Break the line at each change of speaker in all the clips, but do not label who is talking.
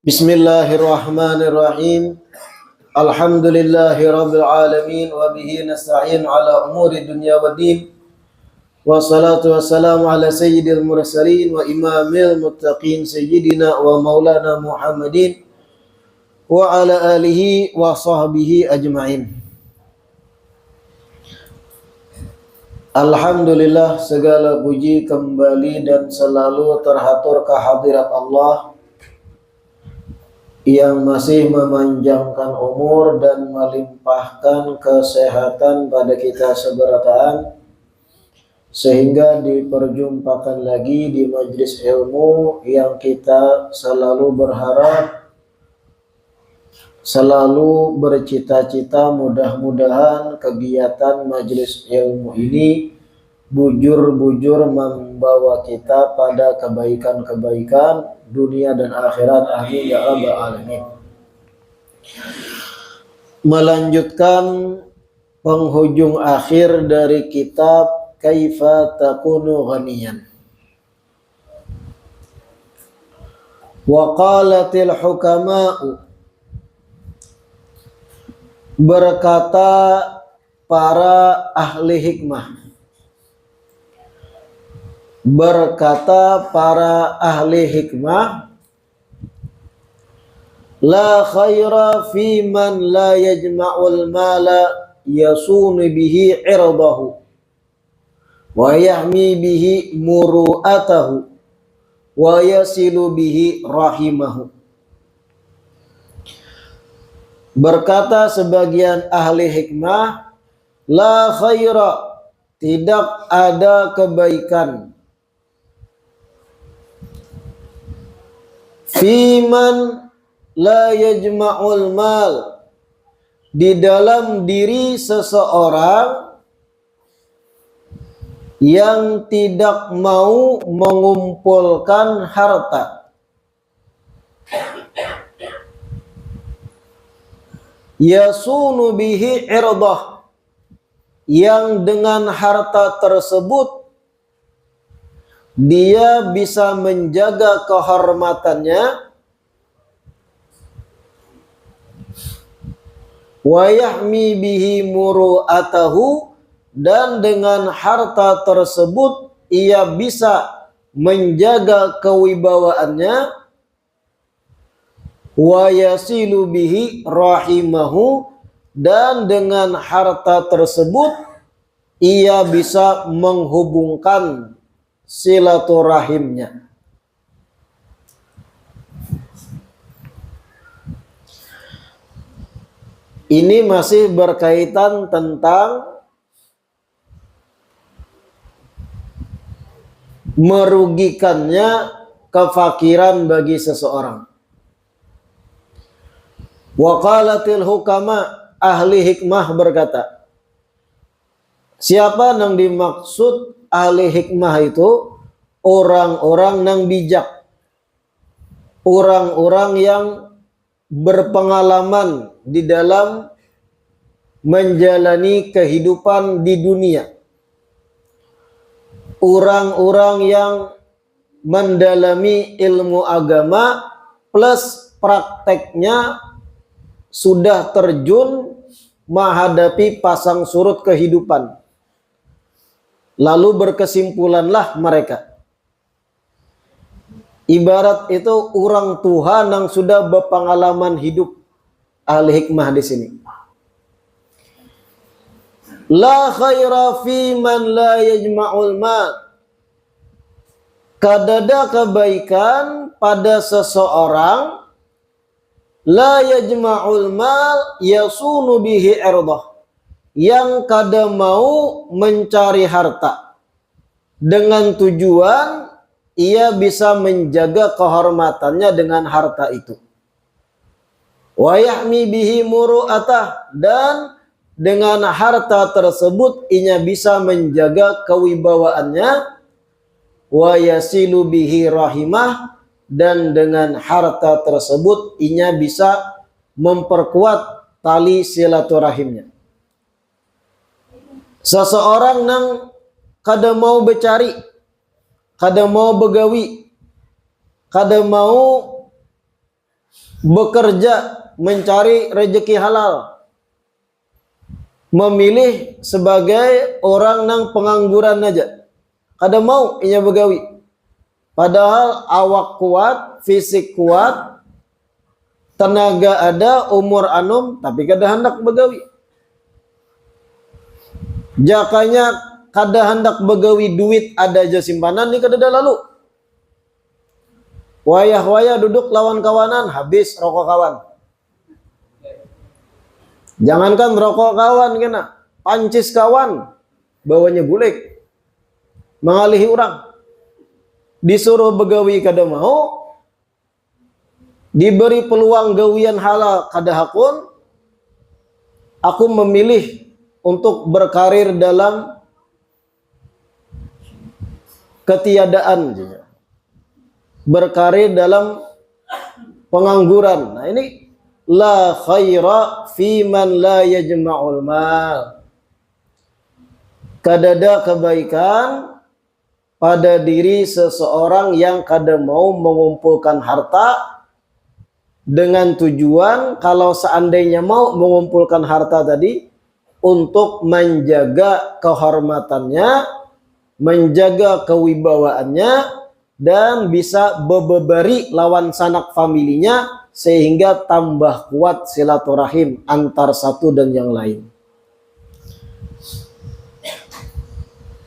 Bismillahirrahmanirrahim. Alhamdulillahi rabbil alamin wa bihi nasta'in ala umuri dunya waddin. Wassalatu wassalamu ala sayyidil mursalin wa imamil muttaqin sayyidina wa maulana Muhammadin wa ala alihi wa sahbihi ajma'in. Alhamdulillah, segala puji kembali dan selalu terhatur kehadirat Allah yang masih memanjangkan umur dan melimpahkan kesehatan pada kita seberataan, sehingga diperjumpakan lagi di majlis ilmu yang kita selalu berharap, selalu bercita-cita mudah-mudahan kegiatan majlis ilmu ini bujur-bujur membawa kita pada kebaikan-kebaikan dunia dan akhirat. Amin ya rabbal alamin. Melanjutkan penghujung akhir dari kitab Kaifa Takunu Ghaniyan. Wa qalatil hukama'u, berkata para ahli hikmah. Berkata para ahli hikmah, la khaira fi man la yajma'ul mala yasunu bihi irdahu wa yahmi bihi muru'atahu wa yasilu bihi rahimahu. Berkata sebagian ahli hikmah, la khaira, tidak ada kebaikan, fiman la yajma'ul mal, di dalam diri seseorang yang tidak mau mengumpulkan harta. Yasunu bihi irdah, yang dengan harta tersebut dia bisa menjaga kehormatannya, wa yahmi bihi muru'atahu, dan dengan harta tersebut ia bisa menjaga kewibawaannya, wa yasilu bihi rahimahu, dan dengan harta tersebut ia bisa menghubungkan silaturahimnya. Ini masih berkaitan tentang merugikannya kefakiran bagi seseorang. Wa qalatil hukama, ahli hikmah berkata. Siapa yang dimaksud ahli hikmah itu? Orang-orang yang bijak, orang-orang yang berpengalaman di dalam menjalani kehidupan di dunia, orang-orang yang mendalami ilmu agama plus prakteknya sudah terjun menghadapi pasang surut kehidupan. Lalu berkesimpulanlah mereka. Ibarat itu orang tua yang sudah berpengalaman hidup, ahli hikmah di sini. La khaira fi man la yajma'ul mal, kadada kebaikan pada seseorang la yajma'ul mal yasunu bihi irdah, yang kada mau mencari harta dengan tujuan ia bisa menjaga kehormatannya dengan harta itu. Wa yahmi bihi muru'atah, dan dengan harta tersebut ia bisa menjaga kewibawaannya. Wa yasilu bihi rahimah, dan dengan harta tersebut ia bisa memperkuat tali silaturahimnya. Seseorang yang kada mau bercari, kada mau begawi, kada mau bekerja mencari rezeki halal, memilih sebagai orang nang pengangguran aja, kada mau inya begawi, padahal awak kuat, fisik kuat, tenaga ada, umur anum, tapi kada hendak begawi. Jakanya kada hendak begawi, duit ada aja simpanan ni kada ada lalu. Wayah-wayah duduk lawan kawanan, habis rokok kawan. Jangankan rokok kawan kena, pancis kawan, bawanya bulik, mengalihi orang. Disuruh begawi kada mau, diberi peluang gawian halal kada hakun. Aku memilih untuk berkarir dalam ketiadaan, berkarir dalam pengangguran. Nah ini la khaira fi man la yajma'ul mal. Kadada kebaikan pada diri seseorang yang kada mau mengumpulkan harta dengan tujuan kalau seandainya mau mengumpulkan harta tadi untuk menjaga kehormatannya, menjaga kewibawaannya, dan bisa bebebari lawan sanak familinya sehingga tambah kuat silaturahim antar satu dan yang lain.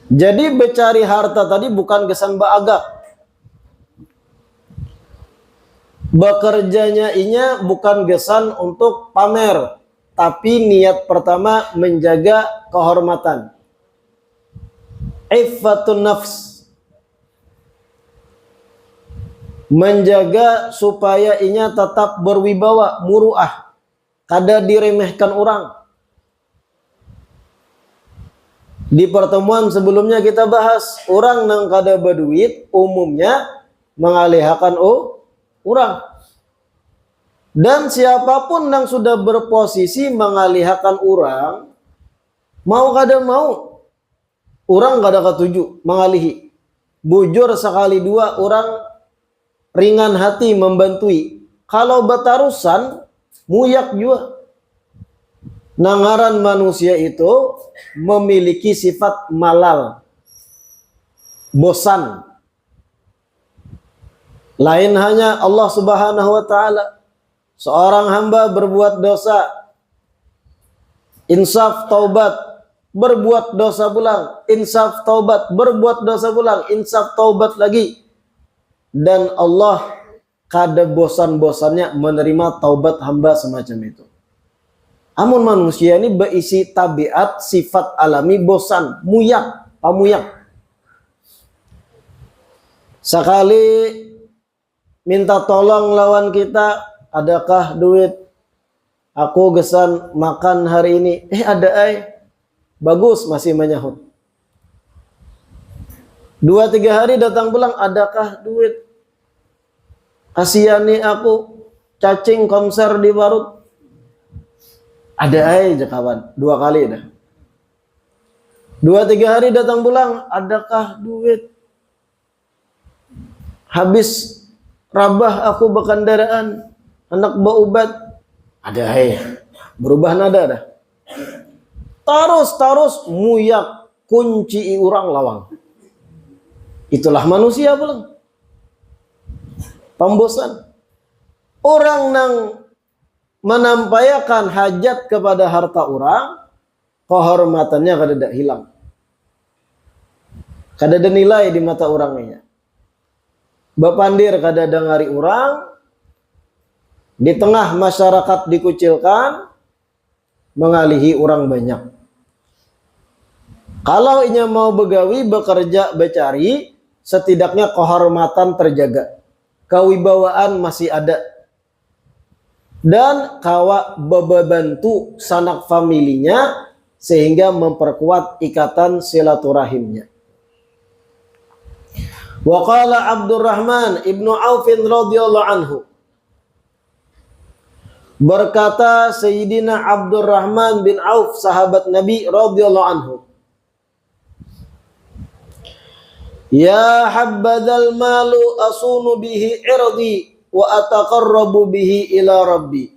Jadi becari harta tadi bukan gesan baagak. Bekerjanya inya bukan gesan untuk pamer, tapi niat pertama menjaga kehormatan. Iffatun nafs, menjaga supaya inya tetap berwibawa, muruah, kada diremehkan orang. Di pertemuan sebelumnya kita bahas, orang nang kada berduit umumnya mengalihkan orang. Dan siapapun yang sudah berposisi mengalihkan orang, mau kada mau, orang kada ketuju mengalihi. Bujur sekali dua orang ringan hati membantui. Kalau batarusan, muyak juga. Nangaran manusia itu memiliki sifat malal, bosan. Lain hanya Allah Subhanahu wa Ta'ala. Seorang hamba berbuat dosa, insaf taubat, berbuat dosa pulang, insaf taubat, berbuat dosa pulang, insaf taubat lagi. Dan Allah kada bosan-bosannya menerima taubat hamba semacam itu. Amun manusia ini berisi tabiat sifat alami bosan, muyak, pamuyak. Sekali minta tolong lawan kita, adakah duit? Aku gesan makan hari ini. Ada bagus, masih menyahut. 2-3 hari datang pulang, adakah duit? Kasihani aku, cacing konser di Barut. Ada aja kawan, 2 kali dah. 2-3 hari datang pulang, adakah duit? Habis rabah aku berkendaraan, hendak berobat. Ada berubah nada dah. Tarus muyak kunci orang lawang. Itulah manusia pulang. Pembosan. Orang nang menampaikan hajat kepada harta orang, kehormatannya kada ada hilang. Kada ada nilai di mata orangnya. Bapandir kada ada ngari orang, di tengah masyarakat dikucilkan, mengalihi orang banyak. Kalau inya mau begawi, bekerja, becari, setidaknya kehormatan terjaga. Kewibawaan masih ada. Dan kawa bebantu sanak familinya sehingga memperkuat ikatan silaturahimnya. Wa qala Abdurrahman ibnu Aufin radhiyallahu anhu. Berkata Sayyidina Abdurrahman bin Auf, sahabat Nabi radhiyallahu anhu. Ya habbadal malu asunu bihi irdi wa ataqarrabu bihi ila rabbi.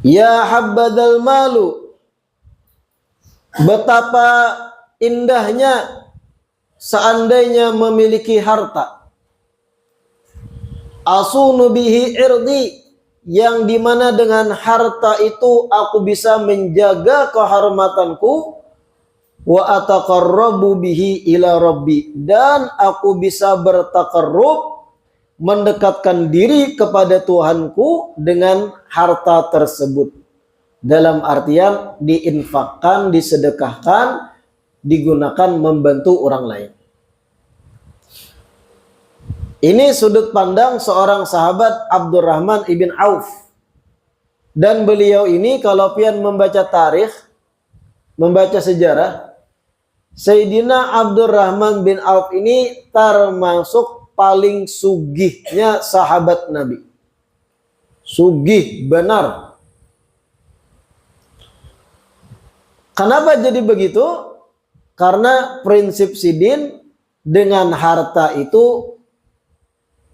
Ya habbadal malu, betapa indahnya seandainya memiliki harta. Asunu bihi irdi, yang dimana dengan harta itu aku bisa menjaga kehormatanku. Wa ataqarrabu bihi ila rabbi, dan aku bisa bertaqarrub, mendekatkan diri kepada Tuhanku dengan harta tersebut. Dalam artian diinfakkan, disedekahkan, digunakan membantu orang lain. Ini sudut pandang seorang sahabat Abdurrahman ibn Auf. Dan beliau ini kalau pian membaca tarikh, membaca sejarah, Sayyidina Abdurrahman bin Auf ini termasuk paling sugihnya sahabat Nabi. Sugih benar. Kenapa jadi begitu? Karena prinsip sidin, dengan harta itu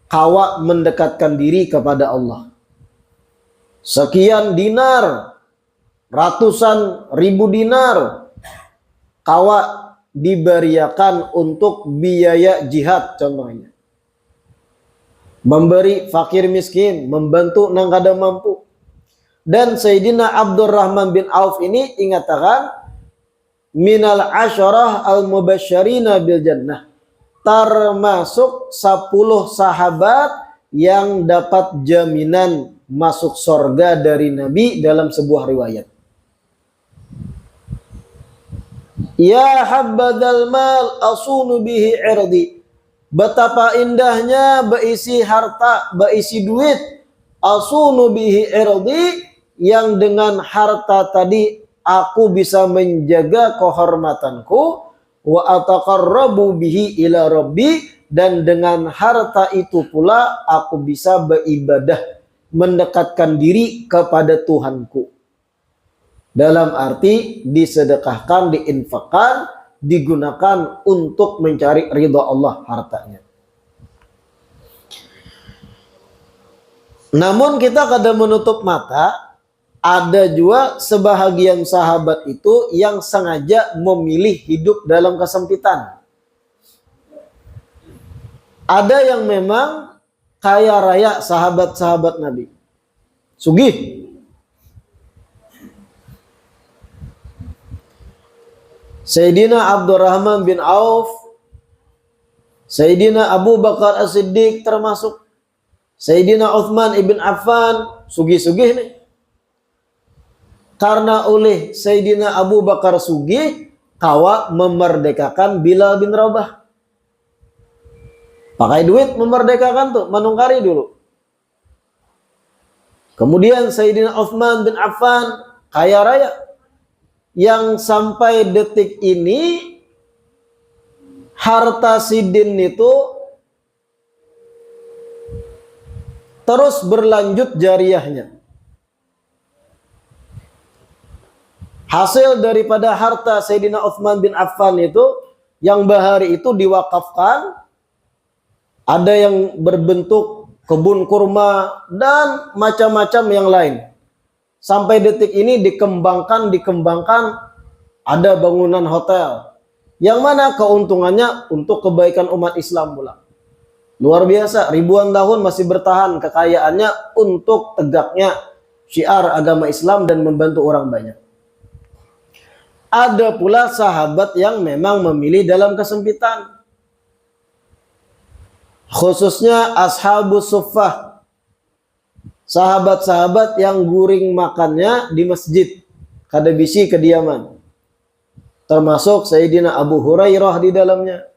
kawa mendekatkan diri kepada Allah. Sekian dinar, ratusan ribu dinar, kawa diberiakan untuk biaya jihad contohnya. Memberi fakir miskin, membantu nang kada mampu. Dan Sayyidina Abdurrahman bin Auf ini ingatakan minal asyarah al-mubasysyirina bil jannah, termasuk 10 sahabat yang dapat jaminan masuk surga dari Nabi dalam sebuah riwayat. Ya habbadal mal asunu bihi irdi, betapa indahnya berisi harta, berisi duit, asunu bihi irdi, yang dengan harta tadi aku bisa menjaga kehormatanku, wa ataqarrabu bihi ila rabbi, dan dengan harta itu pula aku bisa beribadah, mendekatkan diri kepada Tuhanku. Dalam arti disedekahkan, diinfakkan, digunakan untuk mencari ridha Allah hartanya. Namun kita kada menutup mata, ada juga sebahagian sahabat itu yang sengaja memilih hidup dalam kesempitan. Ada yang memang kaya raya sahabat-sahabat Nabi, sugih. Sayyidina Abdurrahman bin Auf, Sayyidina Abu Bakar As-Siddiq termasuk, Sayyidina Uthman ibn Affan, sugih-sugih nih. Karena oleh Sayyidina Abu Bakar sugih, kawa memerdekakan Bilal bin Rabah. Pakai duit memerdekakan tuh, menungkari dulu. Kemudian Sayyidina Uthman bin Affan, kaya raya, yang sampai detik ini harta sidin itu terus berlanjut jariahnya. Hasil daripada harta Sayyidina Uthman bin Affan itu, yang bahari itu diwakafkan, ada yang berbentuk kebun kurma dan macam-macam yang lain. Sampai detik ini dikembangkan, ada bangunan hotel. Yang mana keuntungannya untuk kebaikan umat Islam pula. Luar biasa, ribuan tahun masih bertahan kekayaannya untuk tegaknya syiar agama Islam dan membantu orang banyak. Ada pula sahabat yang memang memilih dalam kesempitan. Khususnya ashabus suffah. Sahabat-sahabat yang guring makannya di masjid, kada bisi kediaman. Termasuk Sayyidina Abu Hurairah di dalamnya.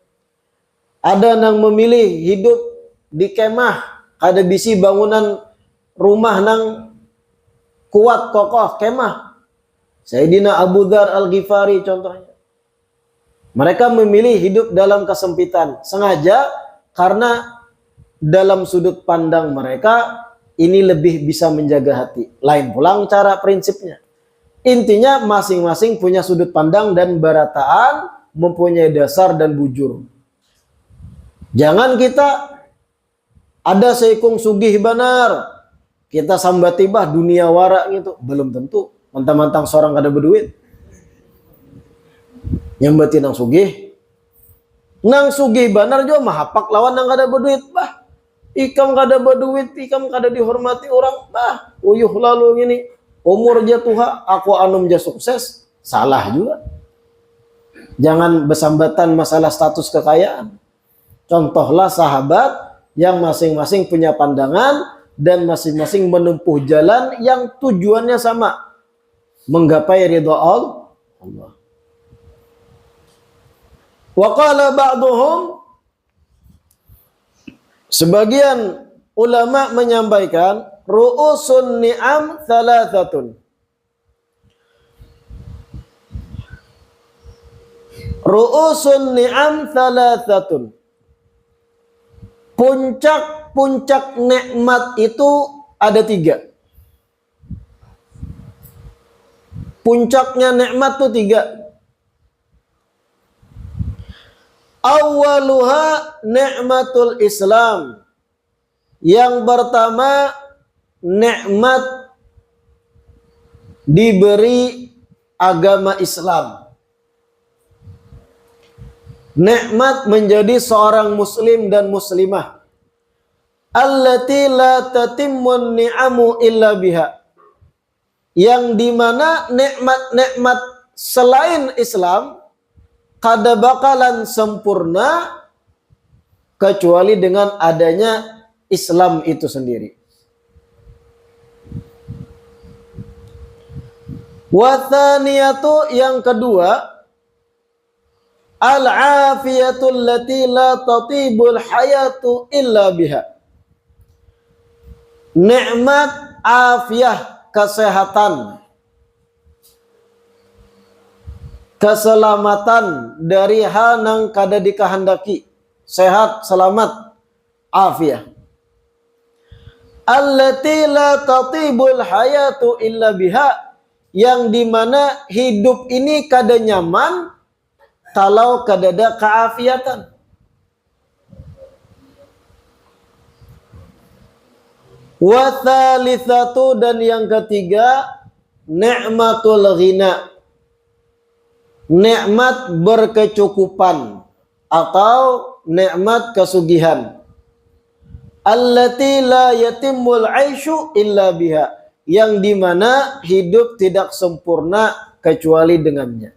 Ada yang memilih hidup di kemah, kada bisi bangunan rumah nang kuat kokoh kemah. Sayyidina Abu Dzar Al-Ghifari contohnya. Mereka memilih hidup dalam kesempitan sengaja karena dalam sudut pandang mereka ini lebih bisa menjaga hati. Lain pulang cara prinsipnya. Intinya masing-masing punya sudut pandang dan barataan, mempunyai dasar dan bujur. Jangan kita Ada seikung sugih benar, kita sambati bah dunia wara gitu, belum tentu. Mentang-mentang seorang kada berduit, nyambati nang sugih. Nang sugih benar juga mahapak lawan nang kada berduit bah. Ikam kada berduit, ikam kada dihormati orang bah. Uyuh lalu gini, umur jatuha, aku anum ja sukses, salah juga. Jangan bersambatan masalah status kekayaan. Contohlah sahabat yang masing-masing punya pandangan dan masing-masing menempuh jalan yang tujuannya sama, menggapai ridha Allah. Wa qala ba'duhum, sebagian ulama menyampaikan, ru'usun ni'am thalathatun. Ru'usun ni'am thalathatun. Puncak-puncak nikmat itu ada 3. Puncaknya nikmat itu 3. Awaluha nikmatul Islam. Yang pertama, nikmat diberi agama Islam. Nikmat menjadi seorang muslim dan muslimah. Allati la tatimmun ni'amu illa biha. Yang dimana nikmat-nikmat selain Islam kada bakalan sempurna kecuali dengan adanya Islam itu sendiri. Wa thaniyatu, yang kedua, al-afiyatul lati la tatibul hayatu illa biha. Nikmat afiyah, kesehatan, keselamatan dari hal yang kada dikehendaki, sehat, selamat, afiyah. Allati la tatibul hayatu illa biha, yang dimana hidup ini kada nyaman kalau kada ada keafiatan. Wa thalithatu, dan yang ketiga, ni'matul ghina. Nikmat berkecukupan atau nikmat kesugihan. Allati la yatimul aisyu illa biha, yang dimana hidup tidak sempurna kecuali dengannya.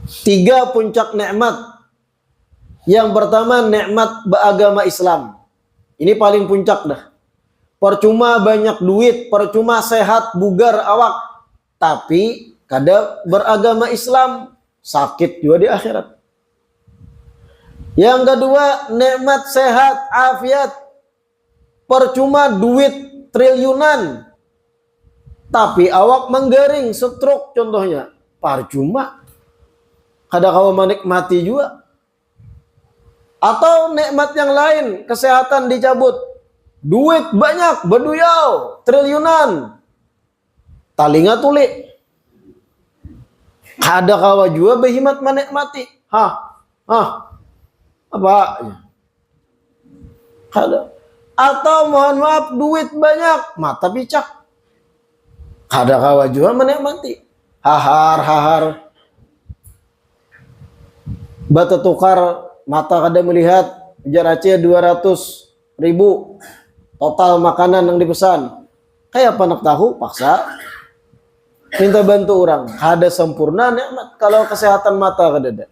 3 puncak nikmat. Yang pertama, nikmat beragama Islam. Ini paling puncak dah. Percuma banyak duit, percuma sehat, bugar, awak, tapi kada beragama Islam, sakit juga di akhirat. Yang kedua, nikmat sehat, afiat. Percuma duit triliunan, tapi awak menggaring, stroke contohnya. Percuma. Kada kawa menikmati juga. Atau nikmat yang lain, kesehatan dicabut. Duit banyak, berduyau, triliunan. Talinga tuli. Kada kawa juga behimat menikmati. Apa? Kada. Atau mohon maaf, duit banyak, mata picak. Kada kawa juga menikmati. Hahar. Batu tukar, mata kada melihat, jaraknya 200.000. Total makanan yang dipesan. Kayak apa nak tahu, paksa. Minta bantu orang. Kada sempurna nikmat kalau kesehatan mata kada ada.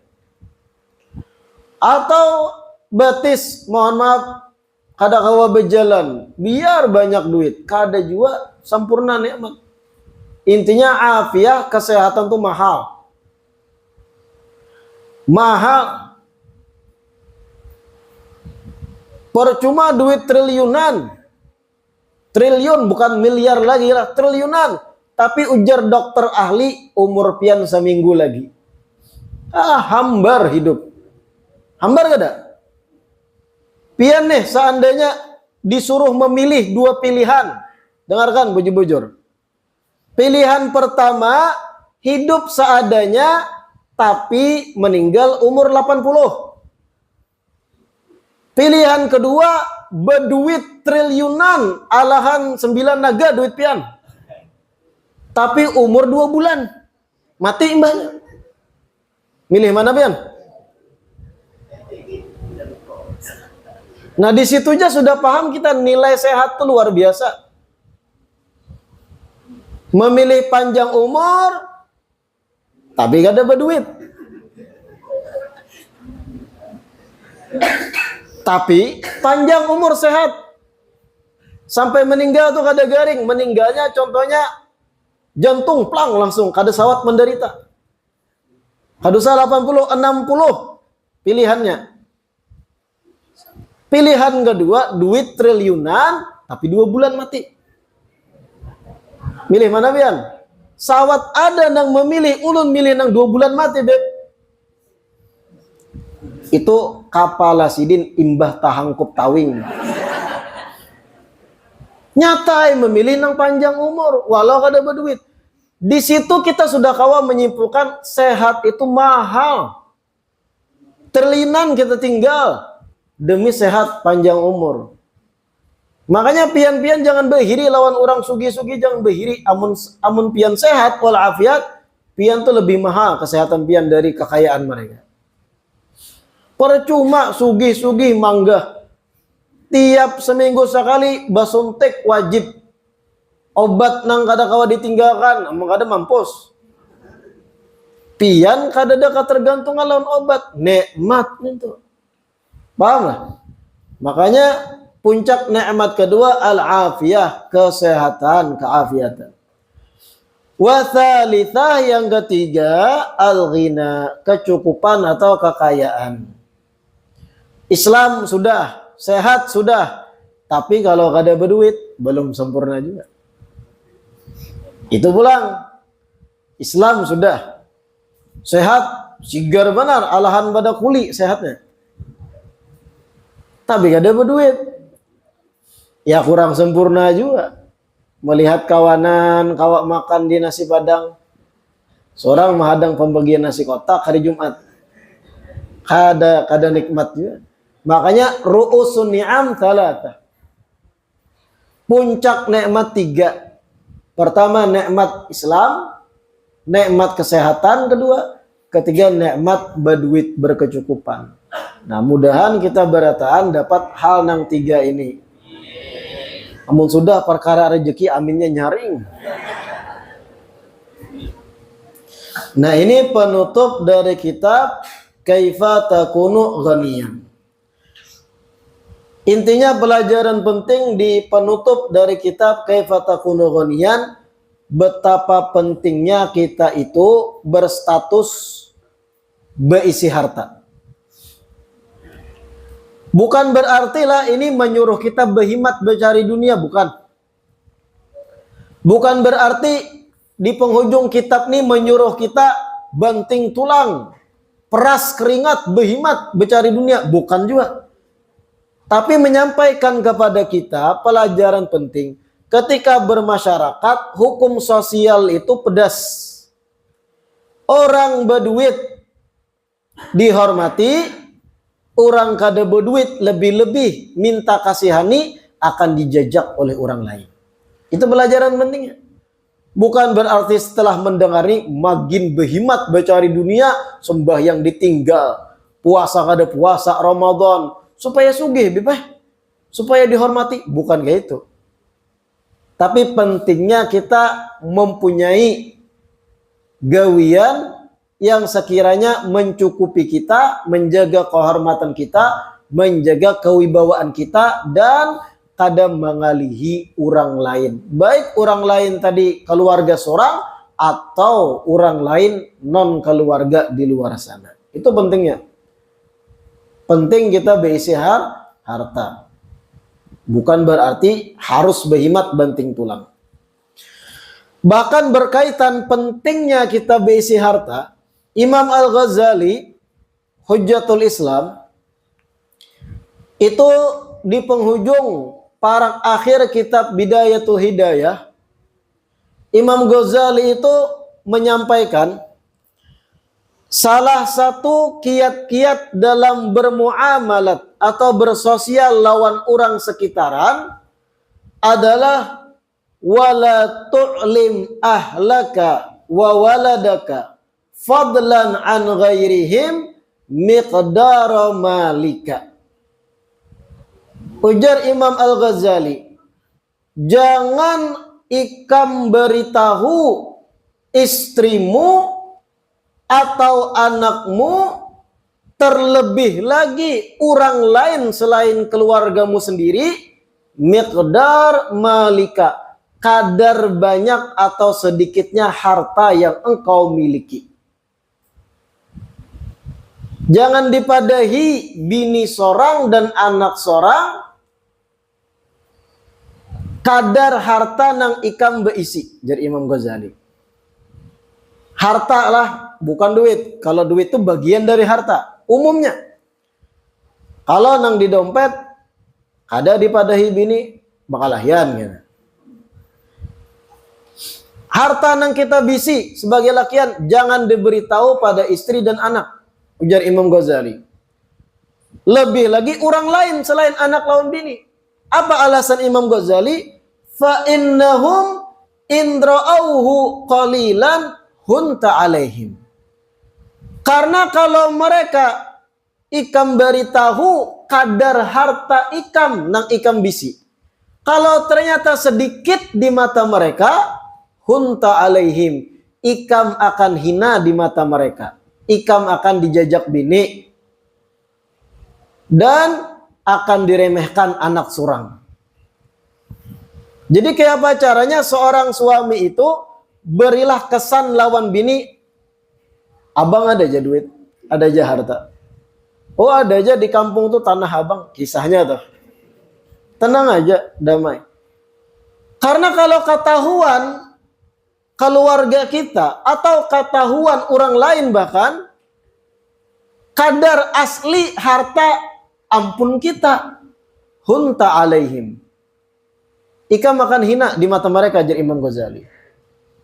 Atau batis, mohon maaf, kada kawa berjalan, biar banyak duit, kada juga sempurna nikmat. Intinya afiah, kesehatan tuh mahal. Percuma duit triliunan. Triliun bukan miliar lagi lah, triliunan. Tapi ujar dokter ahli, umur pian seminggu lagi. Hambar hidup. Hambar kada? Pian nih, seandainya disuruh memilih 2 pilihan. Dengarkan bujur-bujur. Pilihan pertama, hidup seadanya tapi meninggal umur 80. Pilihan kedua, berduit triliunan, alahan 9 naga duit pian. Tapi umur 2 bulan. Mati mbahnya. Milih mana pian? Nah di situ aja sudah paham kita nilai sehat itu luar biasa. Memilih panjang umur, tapi gak ada berduit. Tapi panjang umur sehat. Sampai meninggal tuh kada garing. Meninggalnya contohnya jantung plang langsung. Kada sawat menderita. Hadusa 80, 60 pilihannya. Pilihan kedua, duit triliunan, tapi 2 bulan mati. Milih mana pian? Sawat ada nang memilih, ulun milih nang 2 bulan mati, beb. Itu kapala sidin imbah tahangkup tawing. Nyata memilih nang panjang umur, walau kada berduit. Di situ kita sudah kawa menyimpulkan sehat itu mahal. Triliunan kita tinggal demi sehat panjang umur. Makanya pian-pian jangan berhiri lawan orang sugi-sugi, jangan berhiri. Amun pian sehat walafiat, pian tuh lebih mahal kesehatan pian dari kekayaan mereka. Percuma sugi-sugi mangga. Tiap seminggu sekali basuntik wajib. Obat nang kada kawa ditinggalkan, amang kada mampus. Pian kada ada ketergantungan lawan obat, nikmat itu. Paham lah? Makanya puncak nikmat kedua al-afiyah, kesehatan, keafiatan. Wa tsalitsah yang ketiga al-ghina, kecukupan atau kekayaan. Islam sudah, sehat sudah, tapi kalau kada berduit belum sempurna juga. Itu pulang. Islam sudah sehat, sigar benar, alahan pada kuli sehatnya. Tapi gak ada berduit. Ya kurang sempurna juga. Melihat kawanan, kawak makan di nasi padang. Seorang menghadang pembagian nasi kotak hari Jumat. Kada nikmat juga. Makanya ru'usun ni'am thalatha. Puncak nikmat 3. Pertama nikmat Islam, nikmat kesehatan kedua, ketiga nikmat berduit berkecukupan. Nah, mudahan kita berataan dapat hal nang 3 ini. Namun sudah perkara rezeki aminnya nyaring. Nah, ini penutup dari kitab Kaifa Takunu Ghaniyan. Intinya pelajaran penting di penutup dari kitab Kaifa Takunu Ghaniyan, betapa pentingnya kita itu berstatus berisi harta. Bukan berarti lah ini menyuruh kita berhimat mencari dunia, bukan. Bukan berarti di penghujung kitab ini menyuruh kita banting tulang, peras keringat, berhimat mencari dunia, bukan juga. Tapi menyampaikan kepada kita pelajaran penting. Ketika bermasyarakat, hukum sosial itu pedas. Orang berduit dihormati, orang kada berduit lebih-lebih minta kasihani akan dijajak oleh orang lain. Itu pelajaran pentingnya. Bukan berarti setelah mendengari makin berhimat mencari dunia, sembahyang ditinggal, puasa kada puasa, Ramadan, supaya sugih, bebas, supaya dihormati. Bukan kayak itu. Tapi pentingnya kita mempunyai gawian yang sekiranya mencukupi kita, menjaga kehormatan kita, menjaga kewibawaan kita, dan kadang mengalihi orang lain. Baik orang lain tadi keluarga seorang, atau orang lain non keluarga di luar sana. Itu pentingnya. Penting kita berisi harta. Bukan berarti harus berhimat banting tulang. Bahkan berkaitan pentingnya kita berisi harta, Imam Al-Ghazali, Hujjatul Islam, itu di penghujung parak akhir kitab Bidayatul Hidayah, Imam Ghazali itu menyampaikan salah satu kiat-kiat dalam bermuamalat atau bersosial lawan orang sekitaran adalah wala tu'lim ahlaka wa waladaka fadlan an ghairihim miqdara malika. Ujar Imam Al-Ghazali, jangan ikam beritahu istrimu atau anakmu, terlebih lagi orang lain selain keluargamu sendiri, miqdar malika, kadar banyak atau sedikitnya harta yang engkau miliki. Jangan dipadahi bini sorang dan anak sorang kadar harta nang ikam beisi. Jadi Imam Ghazali, harta lah bukan duit. Kalau duit itu bagian dari harta umumnya. Kalau nang di dompet ada dipadahi bini bakal lahyan gitu. Harta nang kita bisi sebagai lakian jangan diberitahu pada istri dan anak. Ujar Imam Ghazali. Lebih lagi orang lain selain anak lawan bini. Apa alasan Imam Ghazali? Fa innahum indra'auhu qalilan hunta alaihim. Karena kalau mereka ikam beritahu kadar harta ikam nang ikam bisi, kalau ternyata sedikit di mata mereka, hunta alaihim, ikam akan hina di mata mereka. Ikam akan dijajak bini dan akan diremehkan anak surang. Jadi kayak apa caranya seorang suami itu berilah kesan lawan bini, abang ada aja duit, ada aja harta. Oh ada aja di kampung tuh tanah abang, kisahnya tuh. Tenang aja, damai. Karena kalau ketahuan keluarga kita atau ketahuan orang lain bahkan kadar asli harta ampun kita, hunta alaihim, ikam akan hina di mata mereka. Jadi Imam Ghazali,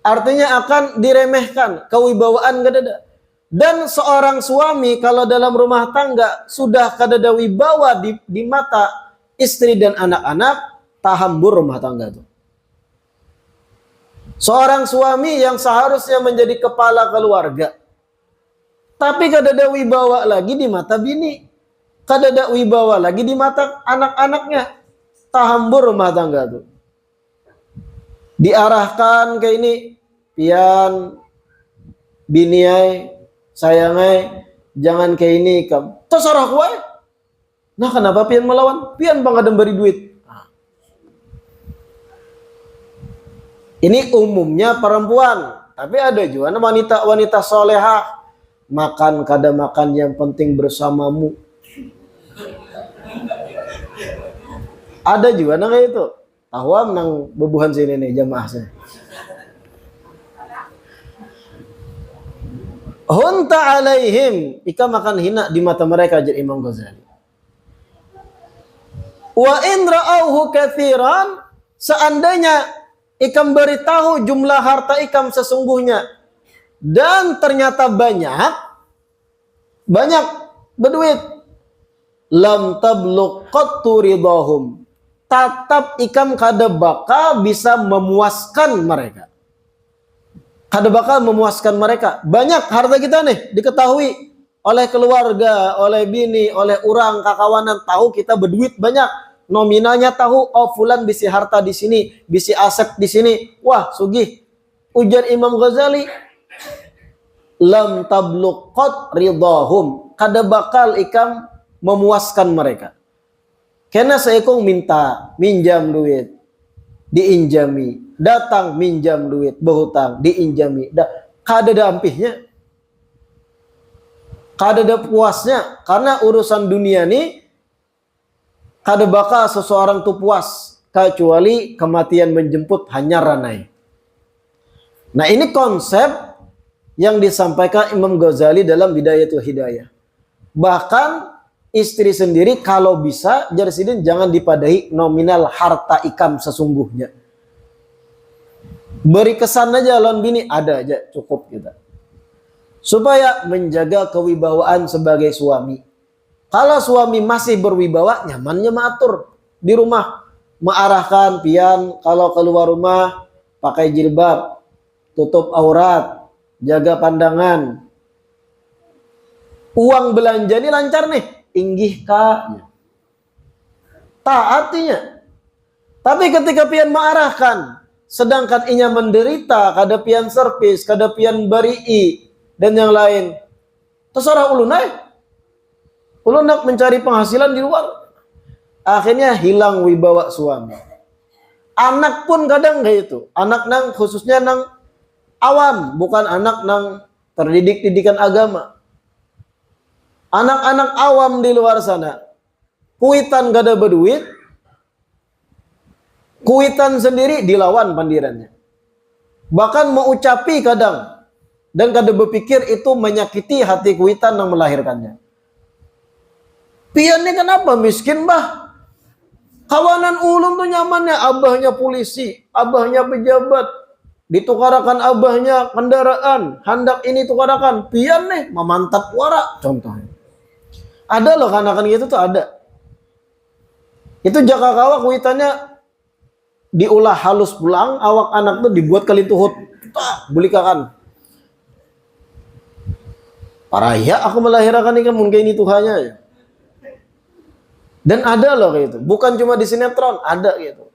artinya akan diremehkan, kewibawaan gak ada. Dan seorang suami kalau dalam rumah tangga sudah kadada wibawa di mata istri dan anak-anak, tahambur rumah tangga itu. Seorang suami yang seharusnya menjadi kepala keluarga, tapi kadada wibawa lagi di mata bini, kadada wibawa lagi di mata anak-anaknya, tahambur rumah tangga itu. Diarahkan ke ini, pian bini ay, sayang ay, jangan ke ini kam. Terserah kowe. Nah kenapa pian melawan? Pian bang ada beri duit. Ini umumnya perempuan, tapi ada juga wanita-wanita solehah, makan kada makan yang penting bersamamu. Ada juga nang itu. Tahuam nang bebuhan sini nih jamaah saya. Hunta alaihim, ikam akan hina di mata mereka. Jadi Imam Ghazali. Wa in ra'auhu katsiran, seandainya ikam beritahu jumlah harta ikam sesungguhnya dan ternyata banyak berduit, lam tablugh qattu ridahum, tatap ikam kada bakal bisa memuaskan mereka. Kada bakal memuaskan mereka. Banyak harta kita nih diketahui oleh keluarga, oleh bini, oleh orang kakawanan, tahu kita berduit banyak. Nominalnya tahu, oh fulan bisi harta di sini, bisi aset di sini. Wah, sugih. Ujar Imam Ghazali, lam tablugh qat ridahum, kada bakal ikam memuaskan mereka. Karena seekong minjam duit, diinjami, datang minjam duit, berhutang, diinjami, kada ada ampihnya, kada ada puasnya. Karena urusan dunia nih kada bakal seseorang tuh puas kecuali kematian menjemput hanya ranai. Nah ini konsep yang disampaikan Imam Ghazali dalam Bidayatul Hidayah. Bahkan istri sendiri kalau bisa jarsidin jangan dipadahi nominal harta ikam sesungguhnya. Beri kesan aja lawan bini, ada aja cukup kita. Supaya menjaga kewibawaan sebagai suami. Kalau suami masih berwibawa, nyamannya mengatur di rumah, mengarahkan pian kalau keluar rumah pakai jilbab, tutup aurat, jaga pandangan. Uang belanja ini lancar nih, inggih kak. Taatinya. Tapi ketika pian mengarahkan, sedangkan inya menderita, kada pian servis, kada pian bari'i, dan yang lain. Terserah ulun ulun nak mencari penghasilan di luar. Akhirnya hilang wibawa suami. Anak pun kadang kayak itu. Anak nang khususnya nang awam, bukan anak nang terdidik didikan agama. Anak-anak awam di luar sana, kuitan kada berduit, kuitan sendiri dilawan pandirannya. Bahkan mengucapi kadang, dan kada berpikir itu menyakiti hati kuitan yang melahirkannya. Pian ini kenapa miskin bah? Kawanan ulun tuh nyamannya, abahnya polisi, abahnya pejabat, ditukarakan abahnya kendaraan, hendak ini tukarakan. Pian nih memantap wara contohnya. Ada loh kanakan gitu tuh ada. Itu jaka kawa kuitannya diolah halus pulang, awak anak tuh dibuat kali tuhut. Belikakan. Parah ya aku melahirkan ini kan mungkin ini Tuhannya ya. Dan ada loh kayak itu. Bukan cuma di sinetron, ada gitu.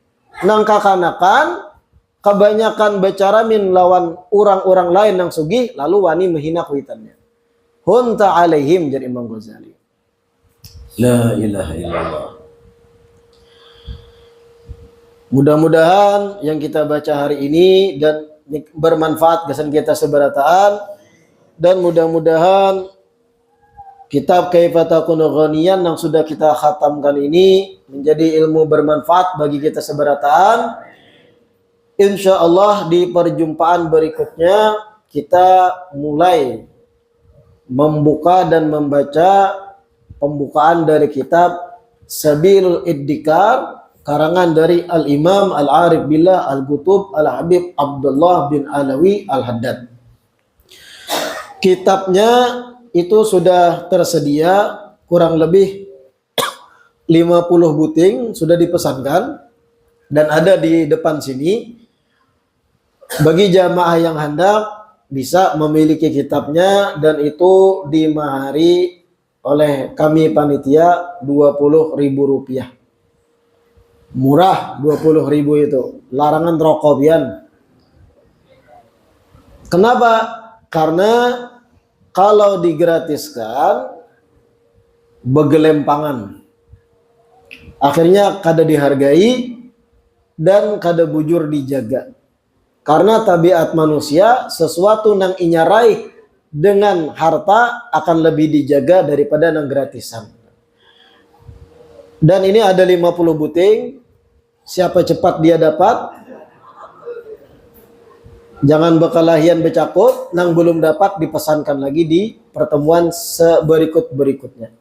Nang kakanakan kebanyakan bicara min lawan orang-orang lain yang sugih lalu wani menghina kuitannya. Hunta alaihim jadi Imam Ghazali. La ilaha illallah. Mudah-mudahan yang kita baca hari ini dan bermanfaat kesan kita seberataan, dan mudah-mudahan kitab Kaifa Takunu Ghaniyan yang sudah kita khatamkan ini menjadi ilmu bermanfaat bagi kita seberataan. Insya Allah di perjumpaan berikutnya kita mulai membuka dan membaca pembukaan dari kitab Sabilul Iddikar karangan dari Al-Imam Al-Arif Billah Al-Qutub Al-Habib Abdullah bin Alawi Al-Haddad. Kitabnya itu sudah tersedia kurang lebih 50 buting sudah dipesankan dan ada di depan sini. Bagi jamaah yang hendak bisa memiliki kitabnya dan itu dimahari oleh kami panitia Rp20.000. Murah 20.000 itu. Larangan rokok pian. Kenapa? Karena kalau digratiskan begelempangan. Akhirnya kada dihargai dan kada bujur dijaga. Karena tabiat manusia sesuatu nang inya raih dengan harta akan lebih dijaga daripada nang gratisan. Dan ini ada 50 buting. Siapa cepat dia dapat. Jangan bekalahian becakut. Nang belum dapat dipesankan lagi di pertemuan berikut-berikutnya.